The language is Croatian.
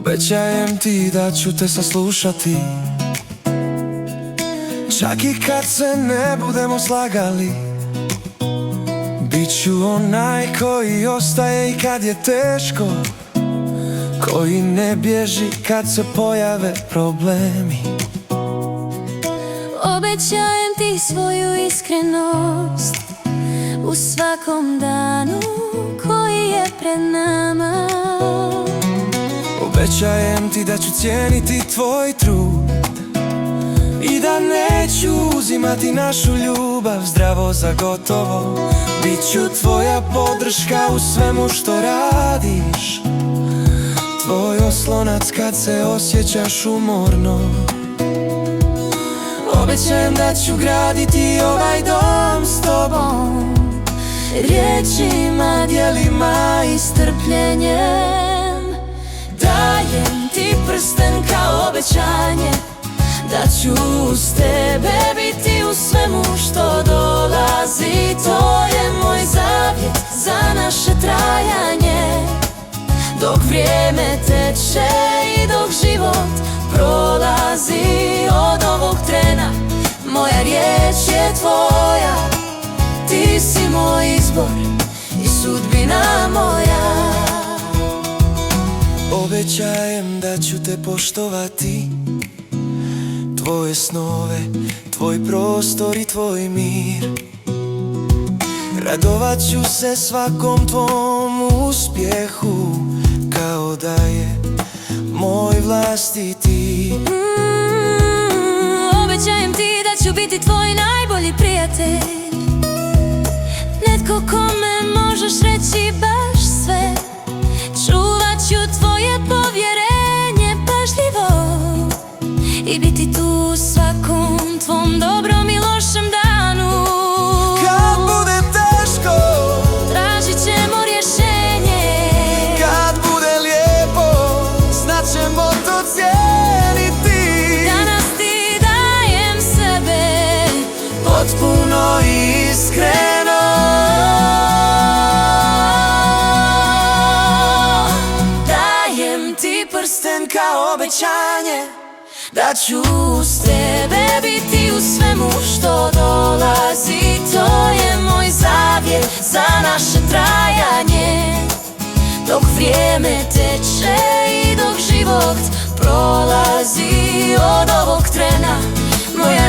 Obećajem ti da ću te saslušati, čak i kad se ne budemo slagali. Biću onaj koji ostaje i kad je teško, koji ne bježi kad se pojave problemi. Obećajem ti svoju iskrenost u svakom danu koji je pred nama. Obećajem ti da ću cijeniti tvoj trud i da neću uzimati našu ljubav zdravo za gotovo. Biću tvoja podrška u svemu što radiš, tvoj oslonac kad se osjećaš umorno. Obećajem da ću graditi ovaj dom s tobom, riječima, djelima i strpljenjem. Dajem ti prsten kao obećanje da ću uz tebe biti u svemu što dolazi. To je moj zavjet za naše trajanje, dok vrijeme teče i dok život prolazi. Od ovog trena moja riječ je tvoja, ti si moj izbor i sudbina moja. Obećajem da ću te poštovati, tvoje snove, tvoj prostor i tvoj mir. Radovat ću se svakom tvom uspjehu, kao da je moj vlastiti. Obećajem ti da ću biti tvoj najbolji prijatelj, netko kome možeš reći baš sve. Čuvat ću tvoje povjerenje pažljivo i biti tu u svakom tvom dobrom i lošem danu. Kad bude teško, tražit ćemo rješenje. kad bude lijepo, znat ćemo to cijeniti. Danas ti dajem sebe Potpuno i iskreno. dajem ti prsten kao obećanje da ću uz tebe biti u svemu što dolazi. To je moj zavjet za naše trajanje, dok vrijeme teče i dok život prolazi. Od ovog trena moja